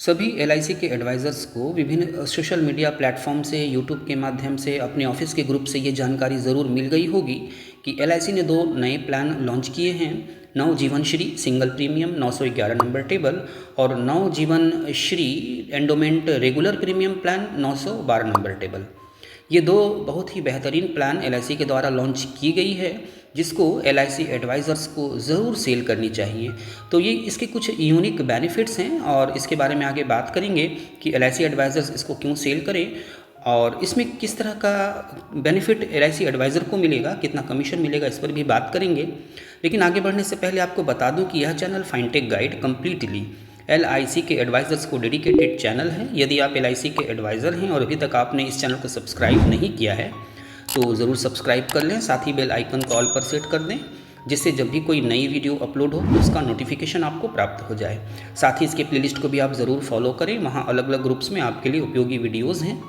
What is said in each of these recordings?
सभी एलआईसी के एडवाइज़र्स को विभिन्न सोशल मीडिया प्लेटफॉर्म से, यूट्यूब के माध्यम से, अपने ऑफिस के ग्रुप से ये जानकारी ज़रूर मिल गई होगी कि एलआईसी ने 2 नए प्लान लॉन्च किए हैं। नव जीवन Shri single premium 911 number table और नव जीवन Shri endowment regular premium plan 912 number table. ये 2 बहुत ही बेहतरीन प्लान एलआईसी के द्वारा लॉन्च की गई है, जिसको एलआईसी एडवाइज़र्स को ज़रूर सेल करनी चाहिए। तो ये इसके कुछ यूनिक बेनिफिट्स हैं और इसके बारे में आगे बात करेंगे कि एलआईसी एडवाइज़र्स इसको क्यों सेल करें और इसमें किस तरह का बेनिफिट एलआईसी एडवाइज़र को मिलेगा, कितना कमीशन मिलेगा, इस पर भी बात करेंगे। लेकिन आगे बढ़ने से पहले आपको बता दूं कि यह चैनल फाइनटेक गाइड कम्प्लीटली एलआईसी के एडवाइज़र्स को डेडिकेटेड चैनल है। यदि आप एलआईसी के एडवाइज़र हैं और अभी तक आपने इस चैनल को सब्सक्राइब नहीं किया है तो ज़रूर सब्सक्राइब कर लें, साथ ही बेल आइकन को ऑल पर सेट कर दें, जिससे जब भी कोई नई वीडियो अपलोड हो तो उसका नोटिफिकेशन आपको प्राप्त हो जाए। साथ ही इसके प्लेलिस्ट को भी आप ज़रूर फॉलो करें, वहाँ अलग अलग ग्रुप्स में आपके लिए उपयोगी वीडियोज़ हैं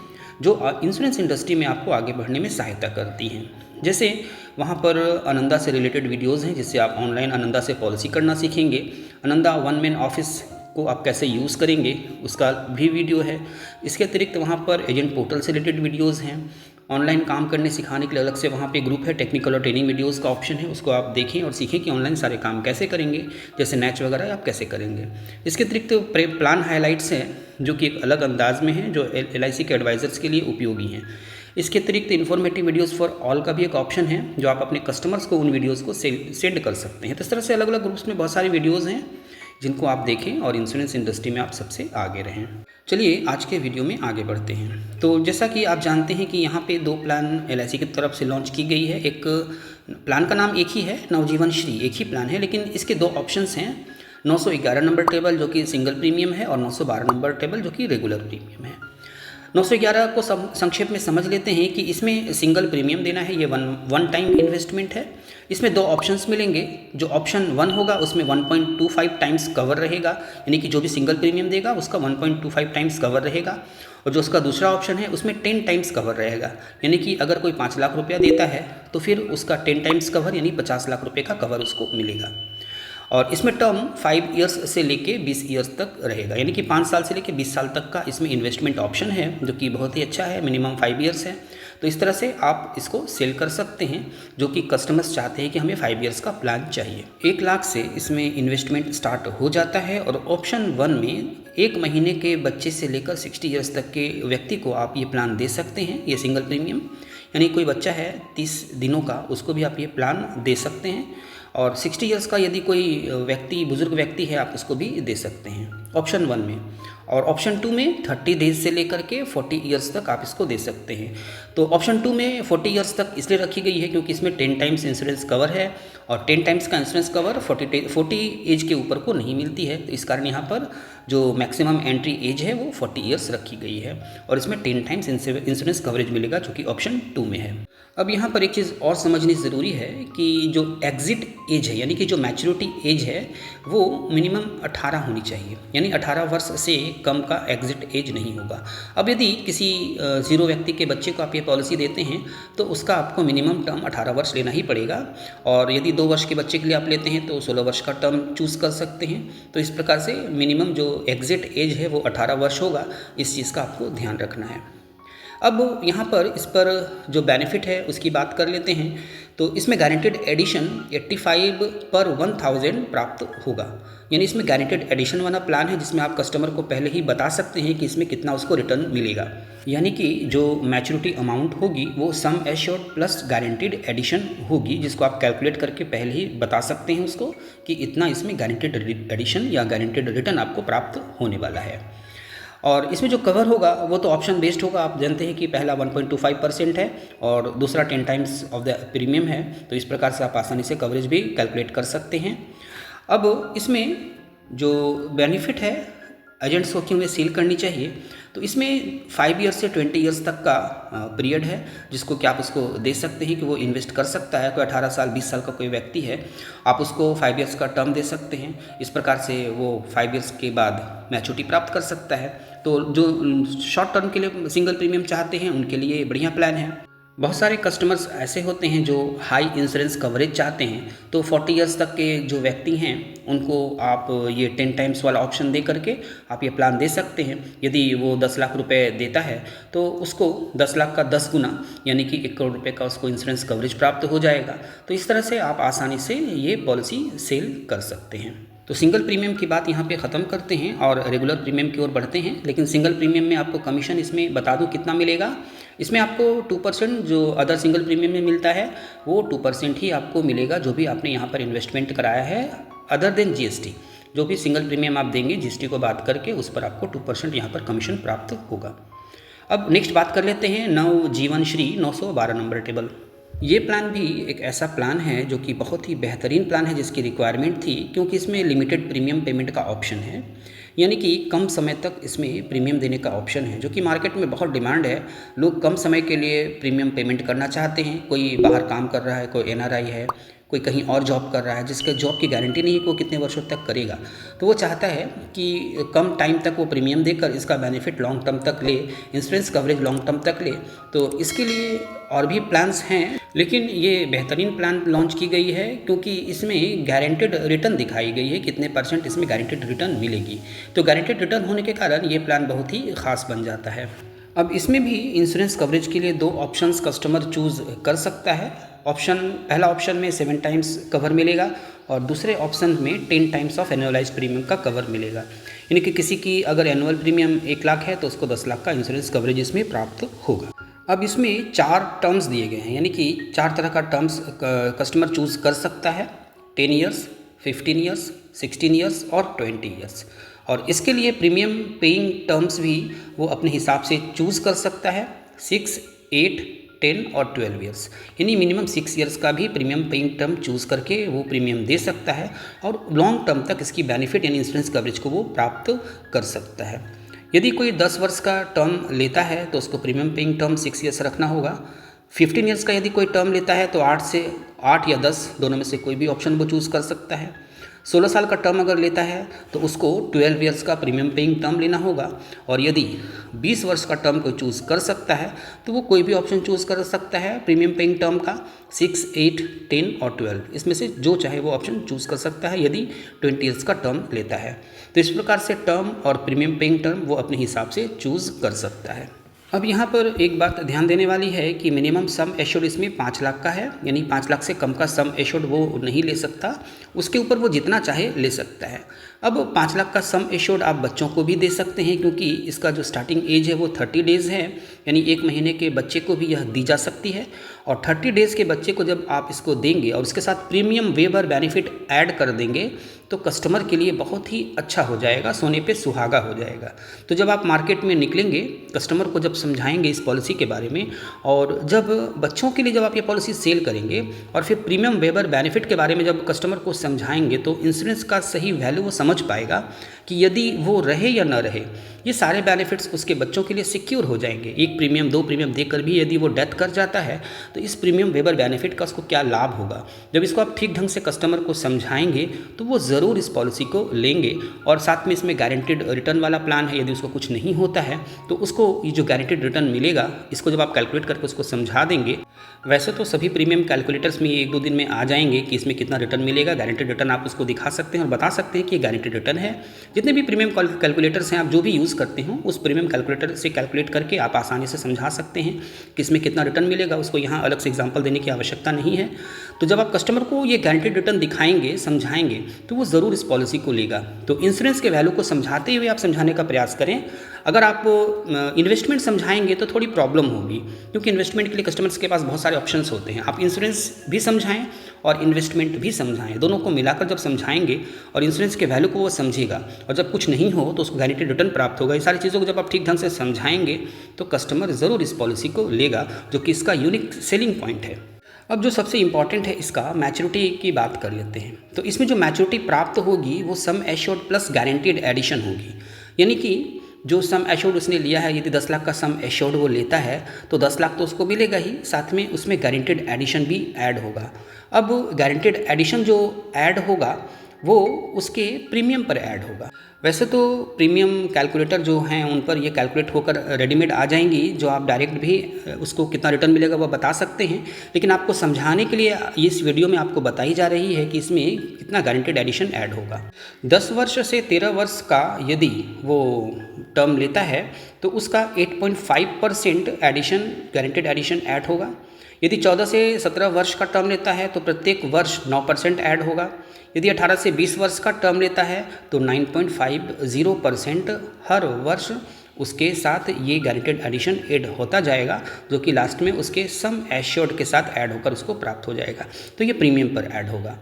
जो इंश्योरेंस इंडस्ट्री में आपको आगे बढ़ने में सहायता करती हैं। जैसे वहाँ पर आनंदा से रिलेटेड वीडियोज़ हैं, जिससे आप ऑनलाइन आनंदा से पॉलिसी करना सीखेंगे। आनंदा वन मैन ऑफिस को आप कैसे यूज़ करेंगे उसका भी वीडियो है। इसके अतिरिक्त वहाँ पर एजेंट पोर्टल से रिलेटेड वीडियोज़ हैं। ऑनलाइन काम करने सिखाने के लिए अलग से वहाँ पे ग्रुप है, टेक्निकल और ट्रेनिंग वीडियोज़ का ऑप्शन है, उसको आप देखें और सीखें कि ऑनलाइन सारे काम कैसे करेंगे, जैसे नैच वगैरह आप कैसे करेंगे। इसके अतिरिक्त प्लान हाईलाइट्स हैं जो कि एक अलग अंदाज में हैं, जो एलआईसी के एडवाइज़र्स के लिए उपयोगी हैं। इसके अतिरिक्त इन्फॉर्मेटिव वीडियोज़ फॉर ऑल का भी एक ऑप्शन है, जो आप अपने कस्टमर्स को उन वीडियोज़ को सेंड कर सकते हैं। तो इस तरह से अलग अलग ग्रुप्स में बहुत सारी वीडियोज़ हैं जिनको आप देखें और इंश्योरेंस इंडस्ट्री में आप सबसे आगे रहें। चलिए आज के वीडियो में आगे बढ़ते हैं। तो जैसा कि आप जानते हैं कि यहाँ पे 2 प्लान एलआईसी की तरफ से लॉन्च की गई है। एक प्लान का नाम एक ही है, नवजीवन श्री एक ही प्लान है, लेकिन इसके 2 ऑप्शंस हैं। 911 नंबर टेबल जो कि सिंगल प्रीमियम है और 912 नंबर टेबल जो कि रेगुलर प्रीमियम है। 911 को संक्षेप में समझ लेते हैं कि इसमें सिंगल प्रीमियम देना है, ये वन टाइम इन्वेस्टमेंट है। इसमें 2 ऑप्शंस मिलेंगे। जो ऑप्शन 1 होगा उसमें 1.25 टाइम्स कवर रहेगा, यानी कि जो भी सिंगल प्रीमियम देगा उसका 1.25 टाइम्स कवर रहेगा। और जो उसका दूसरा ऑप्शन है उसमें 10 टाइम्स कवर रहेगा, यानी कि अगर कोई 5 लाख रुपया देता है तो फिर उसका 10 टाइम्स कवर यानी 50 लाख रुपये का कवर उसको मिलेगा। और इसमें टर्म 5 ईयर्स से लेके 20 ईयर्स तक रहेगा, यानी कि 5 साल से लेके 20 साल तक का इसमें इन्वेस्टमेंट ऑप्शन है, जो कि बहुत ही अच्छा है। मिनिमम 5 ईयर्स है। तो इस तरह से आप इसको सेल कर सकते हैं, जो कि कस्टमर्स चाहते हैं कि हमें 5 ईयर्स का प्लान चाहिए। 1 लाख से इसमें इन्वेस्टमेंट स्टार्ट हो जाता है और ऑप्शन 1 में 1 महीने के बच्चे से लेकर 60 ईयर्स तक के व्यक्ति को आप ये प्लान दे सकते हैं। ये सिंगल प्रीमियम, यानी कोई बच्चा है 30 दिनों का, उसको भी आप ये प्लान दे सकते हैं। और 60 ईयर्स का यदि कोई व्यक्ति, बुजुर्ग व्यक्ति है, आप उसको भी दे सकते हैं ऑप्शन 1 में। और ऑप्शन 2 में 30 डेज से लेकर के 40 ईयर्स तक आप इसको दे सकते हैं। तो ऑप्शन 2 में 40 ईयर्स तक इसलिए रखी गई है क्योंकि इसमें 10 टाइम्स इंश्योरेंस कवर है और 10 टाइम्स का इंश्योरेंस कवर 40 एज के ऊपर को नहीं मिलती है। तो इस कारण यहाँ पर जो मैक्सिमम एंट्री एज है वो 40 ईयर्स रखी गई है और इसमें 10 टाइम्स इंश्योरेंस कवरेज मिलेगा, जो कि ऑप्शन 2 में है। अब यहाँ पर एक चीज़ और समझनी ज़रूरी है कि जो एग्ज़िट एज है, यानी कि जो मैच्योरिटी एज है, वो मिनिमम 18 होनी चाहिए, यानी 18 वर्ष से कम का एग्ज़िट एज नहीं होगा। अब यदि किसी 0 व्यक्ति के बच्चे को आप ये पॉलिसी देते हैं तो उसका आपको मिनिमम टर्म 18 वर्ष लेना ही पड़ेगा। और यदि 2 वर्ष के बच्चे के लिए आप लेते हैं तो 16 वर्ष का टर्म चूज़ कर सकते हैं। तो इस प्रकार से मिनिमम जो एग्ज़िट एज है वो 18 वर्ष होगा, इस चीज़ का आपको ध्यान रखना है। अब यहाँ पर इस पर जो बेनिफिट है उसकी बात कर लेते हैं। तो इसमें गारंटेड एडिशन 85 पर 1000 प्राप्त होगा, यानी इसमें गारंटेड एडिशन वाला प्लान है जिसमें आप कस्टमर को पहले ही बता सकते हैं कि इसमें कितना उसको रिटर्न मिलेगा, यानी कि जो मैच्योरिटी अमाउंट होगी वो sum assured plus guaranteed addition होगी, जिसको आप कैलकुलेट करके पहले ही बता सकते हैं उसको कि इतना इसमें गारंटेड एडिशन या गारंटेड रिटर्न आपको प्राप्त होने वाला है। और इसमें जो कवर होगा वो तो ऑप्शन बेस्ड होगा। आप जानते हैं कि पहला 1.25% है और दूसरा 10 टाइम्स ऑफ द प्रीमियम है। तो इस प्रकार से आप आसानी से कवरेज भी कैलकुलेट कर सकते हैं। अब इसमें जो बेनिफिट है एजेंट्स को क्यों सेल करनी चाहिए, तो इसमें 5 ईयर्स से 20 ईयर्स तक का पीरियड है, जिसको कि आप उसको दे सकते हैं कि वो इन्वेस्ट कर सकता है। कोई 18 साल 20 साल का कोई व्यक्ति है, आप उसको 5 ईयर्स का टर्म दे सकते हैं। इस प्रकार से वो 5 ईयर्स के बाद मैच्योरिटी प्राप्त कर सकता है। तो जो शॉर्ट टर्म के लिए सिंगल प्रीमियम चाहते हैं उनके लिए बढ़िया प्लान है। बहुत सारे कस्टमर्स ऐसे होते हैं जो हाई इंश्योरेंस कवरेज चाहते हैं, तो 40 इयर्स तक के जो व्यक्ति हैं उनको आप ये 10 टाइम्स वाला ऑप्शन दे करके आप ये प्लान दे सकते हैं। यदि वो 10 लाख रुपए देता है तो उसको 10 लाख का 10 गुना यानी कि 1 करोड़ रुपए का उसको इंश्योरेंस कवरेज प्राप्त हो जाएगा। तो इस तरह से आप आसानी से ये पॉलिसी सेल कर सकते हैं। तो सिंगल प्रीमियम की बात यहाँ पे ख़त्म करते हैं और रेगुलर प्रीमियम की ओर बढ़ते हैं। लेकिन सिंगल प्रीमियम में आपको कमीशन इसमें बता दूँ कितना मिलेगा। इसमें आपको 2% जो अदर सिंगल प्रीमियम में मिलता है वो 2% ही आपको मिलेगा, जो भी आपने यहाँ पर इन्वेस्टमेंट कराया है अदर देन GST। जो भी सिंगल प्रीमियम आप देंगे GST को बात करके उस पर आपको 2% यहाँ पर कमीशन प्राप्त होगा। अब नेक्स्ट बात कर लेते हैं नव जीवन श्री 912 नंबर टेबल। ये प्लान भी एक ऐसा प्लान है जो कि बहुत ही बेहतरीन प्लान है, जिसकी रिक्वायरमेंट थी क्योंकि इसमें लिमिटेड प्रीमियम पेमेंट का ऑप्शन है, यानी कि कम समय तक इसमें प्रीमियम देने का ऑप्शन है, जो कि मार्केट में बहुत डिमांड है। लोग कम समय के लिए प्रीमियम पेमेंट करना चाहते हैं। कोई बाहर काम कर रहा है, कोई NRI है, कोई कहीं और जॉब कर रहा है जिसके जॉब की गारंटी नहीं है कि वो कितने वर्षों तक करेगा, तो वो चाहता है कि कम टाइम तक वो प्रीमियम देकर इसका बेनिफिट लॉन्ग टर्म तक ले, इंश्योरेंस कवरेज लॉन्ग टर्म तक ले। तो इसके लिए और भी प्लान्स हैं, लेकिन ये बेहतरीन प्लान लॉन्च की गई है क्योंकि इसमें गारंटेड रिटर्न दिखाई गई है, कितने % इसमें गारंटेड रिटर्न मिलेगी। तो गारंटेड रिटर्न होने के कारण ये प्लान बहुत ही ख़ास बन जाता है। अब इसमें भी इंश्योरेंस कवरेज के लिए 2 ऑप्शंस कस्टमर चूज़ कर सकता है। पहला ऑप्शन में 7 टाइम्स कवर मिलेगा और दूसरे ऑप्शन में 10 टाइम्स ऑफ एनुअलाइज प्रीमियम का कवर मिलेगा। यानी कि किसी की अगर एनुअल प्रीमियम 1 लाख है तो उसको 10 लाख का इंश्योरेंस कवरेज इसमें प्राप्त होगा। अब इसमें 4 टर्म्स दिए गए हैं, यानी कि 4 तरह का टर्म्स कस्टमर चूज़ कर सकता है: 10 ईयर्स, 15 ईयर्स, 16 ईयर्स और 20 ईयर्स। और इसके लिए प्रीमियम पेइंग टर्म्स भी वो अपने हिसाब से चूज़ कर सकता है: 6, 8, 10 और 12 ईयर्स। यानी मिनिमम 6 ईयर्स का भी प्रीमियम पेइंग टर्म चूज़ करके वो प्रीमियम दे सकता है और लॉन्ग टर्म तक इसकी बेनिफिट यानी इंश्योरेंस कवरेज को वो प्राप्त कर सकता है। यदि कोई 10 वर्ष का टर्म लेता है तो उसको प्रीमियम पेइंग टर्म 6 ईयर्स रखना होगा। 15 ईयर्स का यदि कोई टर्म लेता है तो 8 या 10 दोनों में से कोई भी ऑप्शन वो चूज़ कर सकता है। 16 साल का टर्म अगर लेता है तो उसको 12 ईयर्स का प्रीमियम पेइंग टर्म लेना होगा। और यदि 20 वर्ष का टर्म कोई चूज़ कर सकता है तो वो कोई भी ऑप्शन चूज़ कर सकता है प्रीमियम पेइंग टर्म का, 6, 8, 10 और 12। इसमें से जो चाहे वो ऑप्शन चूज़ कर सकता है यदि 20 ईयर्स का टर्म लेता है। तो इस प्रकार से टर्म और प्रीमियम पेइंग टर्म वो अपने हिसाब से चूज़ कर सकता है। अब यहाँ पर एक बात ध्यान देने वाली है कि मिनिमम सम एश्योर्ड इसमें 5 लाख का है, यानी 5 लाख से कम का सम एश्योर्ड वो नहीं ले सकता, उसके ऊपर वो जितना चाहे ले सकता है। अब 5 लाख का सम एश्योर्ड आप बच्चों को भी दे सकते हैं क्योंकि इसका जो स्टार्टिंग एज है वो 30 डेज़ है, यानी 1 महीने के बच्चे को भी यह दी जा सकती है। और 30 डेज़ के बच्चे को जब आप इसको देंगे और उसके साथ प्रीमियम वेवर बेनिफिट ऐड कर देंगे तो कस्टमर के लिए बहुत ही अच्छा हो जाएगा, सोने पे सुहागा हो जाएगा। तो जब आप मार्केट में निकलेंगे, कस्टमर को जब समझाएंगे इस पॉलिसी के बारे में, और जब बच्चों के लिए जब आप ये पॉलिसी सेल करेंगे और फिर प्रीमियम वेवर बेनिफिट के बारे में जब कस्टमर को समझाएंगे तो इंश्योरेंस का सही वैल्यू वो समझ पाएगा कि यदि वो रहे या ना रहे, ये सारे बेनिफिट्स उसके बच्चों के लिए सिक्योर हो जाएंगे। 1 प्रीमियम 2 प्रीमियम देकर भी यदि वो डेथ कर जाता है तो इस प्रीमियम वेवर बेनिफिट का उसको क्या लाभ होगा। जब इसको आप ठीक ढंग से कस्टमर को समझाएंगे तो वो ज़रूर इस पॉलिसी को लेंगे। और साथ में इसमें गारंटेड रिटर्न वाला प्लान है, यदि उसको कुछ नहीं होता है तो उसको ये जो गारंटेड रिटर्न मिलेगा इसको जब आप कैलकुलेट करके उसको समझा देंगे, वैसे तो सभी प्रीमियम कैलकुलेटर्स में 1-2 दिन में आ जाएंगे कि इसमें कितना रिटर्न मिलेगा। गारंटेड रिटर्न आप उसको दिखा सकते हैं और बता सकते हैं कि ये गारंटेड रिटर्न है। जितने भी प्रीमियम कैलकुलेटर्स हैं आप जो भी यूज़ करते हो उस प्रीमियम कैलकुलेटर से कैलकुलेट करके आप आसानी से समझा सकते हैं कि इसमें कितना रिटर्न मिलेगा। उसको यहाँ अलग से एग्जांपल देने की आवश्यकता नहीं है। तो जब आप कस्टमर को ये गारंटेड रिटर्न दिखाएंगे, समझाएंगे, तो वो ज़रूर इस पॉलिसी को लेगा। तो इंश्योरेंस के वैल्यू को समझाते हुए आप समझाने का प्रयास करें। अगर आप इन्वेस्टमेंट समझाएंगे तो थोड़ी प्रॉब्लम होगी क्योंकि इन्वेस्टमेंट के लिए कस्टमर्स के पास बहुत सारे ऑप्शंस होते हैं। आप इंश्योरेंस भी समझाएं और इन्वेस्टमेंट भी समझाएं, दोनों को मिलाकर जब समझाएंगे और इंश्योरेंस के वैल्यू को वो समझेगा और जब कुछ नहीं हो तो उसको गारंटेड रिटर्न प्राप्त होगा। ये सारी चीज़ों को जब आप ठीक ढंग से समझाएंगे तो कस्टमर ज़रूर इस पॉलिसी को लेगा, जो कि इसका यूनिक सेलिंग पॉइंट है। अब जो सबसे इम्पॉर्टेंट है इसका मैच्योरिटी की बात कर लेते हैं। तो इसमें जो मैच्योरिटी प्राप्त होगी वो sum assured plus guaranteed addition होगी, यानी कि जो सम एश्योर्ड उसने लिया है, यदि 10 लाख का सम एश्योर्ड वो लेता है तो 10 लाख तो उसको मिलेगा ही, साथ में उसमें गारंटेड एडिशन भी ऐड होगा। अब गारंटेड एडिशन जो ऐड होगा वो उसके प्रीमियम पर ऐड होगा। वैसे तो प्रीमियम कैलकुलेटर जो हैं उन पर ये कैलकुलेट होकर रेडीमेड आ जाएंगी, जो आप डायरेक्ट भी उसको कितना रिटर्न मिलेगा वो बता सकते हैं, लेकिन आपको समझाने के लिए इस वीडियो में आपको बताई जा रही है कि इसमें कितना गारंटेड एडिशन ऐड होगा। 10 वर्ष से 13 वर्ष का यदि वो टर्म लेता है तो उसका 8.5% एडिशन गारंटेड एडिशन ऐड होगा। यदि 14 से 17 वर्ष का टर्म लेता है तो प्रत्येक वर्ष 9% ऐड होगा। यदि 18 से 20 वर्ष का टर्म लेता है तो 9.50% हर वर्ष उसके साथ ये गारंटेड एडिशन ऐड होता जाएगा, जो कि लास्ट में उसके सम एश्योर्ड के साथ ऐड होकर उसको प्राप्त हो जाएगा। तो ये प्रीमियम पर ऐड होगा।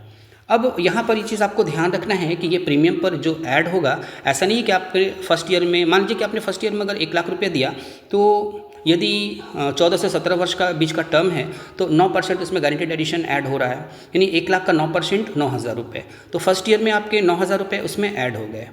अब यहाँ पर ये चीज़ आपको ध्यान रखना है कि ये प्रीमियम पर जो ऐड होगा, ऐसा नहीं है कि आपके फर्स्ट ईयर में, मान लीजिए कि आपने फर्स्ट ईयर में अगर 1 लाख रुपये दिया, तो यदि 14 से 17 वर्ष का बीच का टर्म है तो 9% उसमें गारंटेड एडिशन ऐड हो रहा है, यानी 1 लाख का 9% 9,000 रुपये। तो फर्स्ट ईयर में आपके 9,000 रुपये उसमें ऐड हो गए।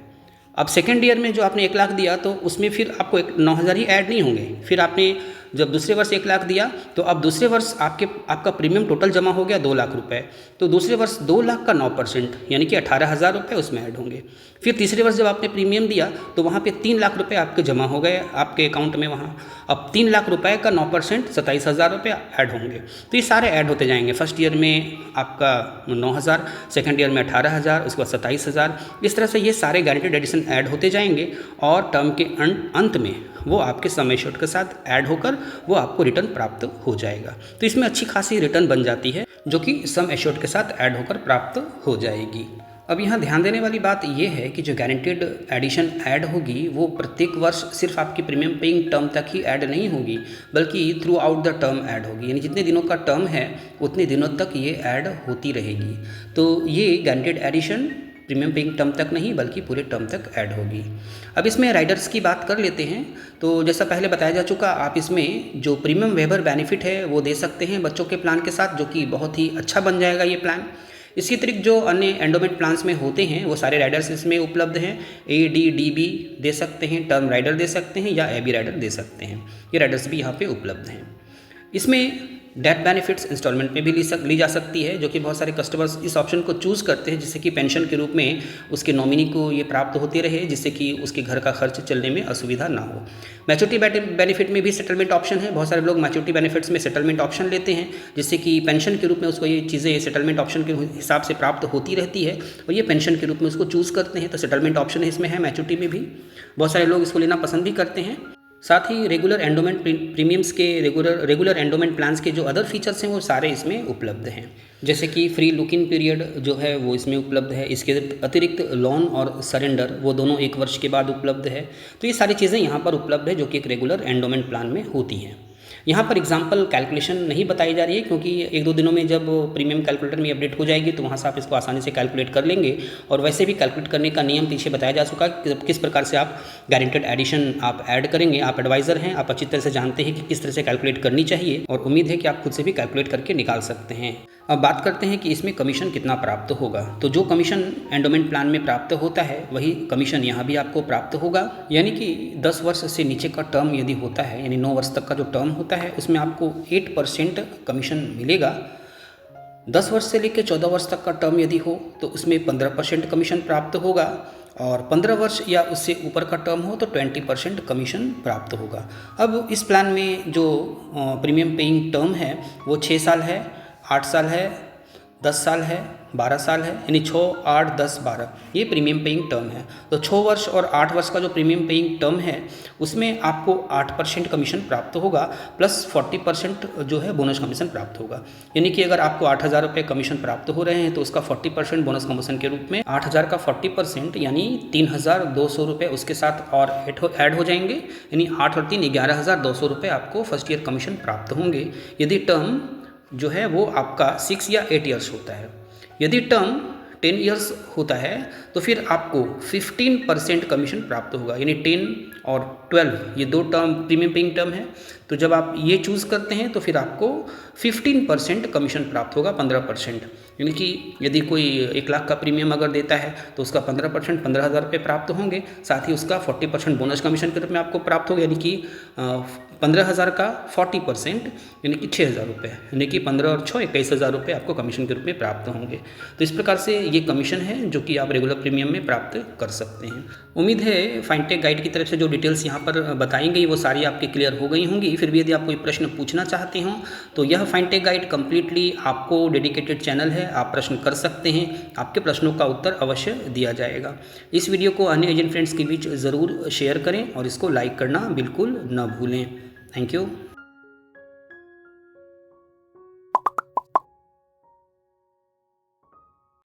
अब सेकेंड ईयर में जो आपने 1 लाख दिया तो उसमें फिर आपको 9,000 ही ऐड नहीं होंगे। फिर आपने जब दूसरे वर्ष 1 लाख दिया तो अब दूसरे वर्ष आपका प्रीमियम टोटल जमा हो गया 2 लाख रुपए। तो दूसरे वर्ष 2 लाख का 9% यानी कि 18,000 रुपये उसमें ऐड होंगे। फिर तीसरे वर्ष जब आपने प्रीमियम दिया तो वहाँ पे 3 लाख रुपए आपके जमा हो गए आपके अकाउंट में वहाँ। अब 3 लाख रुपए का 9% 27,000 रुपये ऐड होंगे। तो ये सारे ऐड होते जाएंगे। फर्स्ट ईयर में आपका 9,000, सेकेंड ईयर में 18,000, उसके बाद 27,000, इस तरह से ये सारे गारंटेड एडिशन ऐड होते जाएंगे और टर्म के अंत में वो आपके सम एश्योर्ड के साथ ऐड होकर वो आपको रिटर्न प्राप्त हो जाएगा। तो इसमें अच्छी खासी रिटर्न बन जाती है जो कि सम एश्योर्ड के साथ ऐड होकर प्राप्त हो जाएगी। अब यहाँ ध्यान देने वाली बात ये है कि जो गारंटेड एडिशन ऐड होगी वो प्रत्येक वर्ष सिर्फ आपकी प्रीमियम पेइंग टर्म तक ही ऐड नहीं होगी, बल्कि through out the term add होगी, यानी जितने दिनों का टर्म है उतने दिनों तक ये ऐड होती रहेगी। तो ये guaranteed addition premium paying term तक नहीं बल्कि पूरे टर्म तक ऐड होगी। अब इसमें राइडर्स की बात कर लेते हैं। तो जैसा पहले बताया जा चुका, आप इसमें जो प्रीमियम वेबर बेनिफिट है वो दे सकते हैं बच्चों के प्लान के साथ, जो कि बहुत ही अच्छा बन जाएगा ये प्लान। इसके अतिरिक्त जो अन्य एंडोमेंट प्लान्स में होते हैं वो सारे राइडर्स इसमें उपलब्ध हैं। AD/DB दे सकते हैं, टर्म राइडर दे सकते हैं या AB राइडर दे सकते हैं। ये राइडर्स भी यहाँ पे उपलब्ध हैं। इसमें डेथ बेनिफिट्स इंस्टॉलमेंट में भी ली जा सकती है, जो कि बहुत सारे कस्टमर्स इस ऑप्शन को चूज़ करते हैं, जिससे कि पेंशन के रूप में उसके नॉमिनी को ये प्राप्त होते रहे, जिससे कि उसके घर का खर्च चलने में असुविधा ना हो। मैच्योरिटी बेनिफिट में भी सेटलमेंट ऑप्शन है। बहुत सारे लोग मैच्योरिटी बेनिफिट्स में सेटलमेंट ऑप्शन लेते हैं, जिससे कि पेंशन के रूप में उसको ये चीज़ें सेटलमेंट ऑप्शन के हिसाब से प्राप्त होती रहती है और ये पेंशन के रूप में उसको चूज़ करते हैं। तो सेटलमेंट ऑप्शन इसमें है, मैच्योरिटी में भी बहुत सारे लोग इसको लेना पसंद भी करते हैं। साथ ही रेगुलर एंडोमेंट प्रीमियम्स के रेगुलर एंडोमेंट प्लान्स के जो अदर फीचर्स हैं वो सारे इसमें उपलब्ध हैं, जैसे कि फ्री लुक इन पीरियड जो है वो इसमें उपलब्ध है। इसके अतिरिक्त लोन और सरेंडर वो दोनों 1 वर्ष के बाद उपलब्ध है। तो ये सारी चीज़ें यहाँ पर उपलब्ध है जो कि एक रेगुलर एंडोमेंट प्लान में होती हैं। यहाँ पर एग्जाम्पल कैलकुलेशन नहीं बताई जा रही है, क्योंकि 1-2 दिनों में जब प्रीमियम कैलकुलेटर में अपडेट हो जाएगी तो वहाँ से आप इसको आसानी से कैलकुलेट कर लेंगे। और वैसे भी कैलकुलेट करने का नियम पीछे बताया जा चुका है, किस प्रकार से आप गारंटेड एडिशन आप ऐड करेंगे। आप एडवाइज़र हैं, आप अच्छी तरह से जानते हैं कि किस तरह से कैलकुलेट करनी चाहिए, और उम्मीद है कि आप खुद से भी कैलकुलेट करके निकाल सकते हैं। अब बात करते हैं कि इसमें कमीशन कितना प्राप्त होगा। तो जो कमीशन एंडोमेंट प्लान में प्राप्त होता है वही कमीशन यहाँ भी आपको प्राप्त होगा, यानी कि 10 वर्ष से नीचे का टर्म यदि होता है, यानी 9 वर्ष तक का जो टर्म होता है उसमें आपको 8% कमीशन मिलेगा। 10 वर्ष से लेकर 14 वर्ष तक का टर्म यदि हो तो उसमें 15% कमीशन प्राप्त होगा, और 15 वर्ष या उससे ऊपर का टर्म हो तो 20% कमीशन प्राप्त होगा। अब इस प्लान में जो प्रीमियम पेइंग टर्म है वो 6 साल है, 8 साल है, 10 साल है, 12 साल है, यानी 6, 8, 10, 12 ये प्रीमियम पेइंग टर्म है। तो 6 वर्ष और 8 वर्ष का जो प्रीमियम पेइंग टर्म है उसमें आपको 8% कमीशन प्राप्त होगा, प्लस 40% जो है बोनस कमीशन प्राप्त होगा। यानी कि अगर आपको 8,000 रुपये कमीशन प्राप्त हो रहे हैं तो उसका 40% बोनस कमीशन के रूप में 8,000 का 40% यानी 3,200 रुपये उसके साथ और ऐड हो जाएंगे, यानी 8 और 3 11,200 रुपये आपको फर्स्ट ईयर कमीशन प्राप्त होंगे यदि टर्म जो है वो आपका 6 या 8 ईयर्स होता है। यदि टर्म 10 ईयर्स होता है तो फिर आपको 15% कमीशन प्राप्त होगा, यानी 10 और 12 ये 2 टर्म प्रीमियम पेइंग टर्म है। तो जब आप ये चूज़ करते हैं तो फिर आपको 15% कमीशन प्राप्त होगा, 15%, यानी कि यदि कोई 1 लाख का प्रीमियम अगर देता है तो उसका 15% 15,000 रुपये प्राप्त होंगे। साथ ही उसका 40% बोनस कमीशन के रूप में आपको प्राप्त होगा, यानी कि 15,000 का 40% यानी कि 6,000 रुपये, यानी कि 15 और 6 21,000 रुपये आपको कमीशन के रूप में प्राप्त होंगे। तो इस प्रकार से ये कमीशन है जो कि आप रेगुलर प्रीमियम में प्राप्त कर सकते हैं। उम्मीद है फाइनटेक गाइड की तरफ से जो डिटेल्स यहाँ पर बताई गई वो सारी आपकी क्लियर हो गई होंगी। फिर भी यदि आप कोई प्रश्न पूछना चाहते हो तो यह फाइनटेक गाइड कम्प्लीटली आपको डेडिकेटेड चैनल है, आप प्रश्न कर सकते हैं, आपके प्रश्नों का उत्तर अवश्य दिया जाएगा। इस वीडियो को अन्य एजेंट फ्रेंड्स के बीच ज़रूर शेयर करें और इसको लाइक करना बिल्कुल न भूलें। Thank you.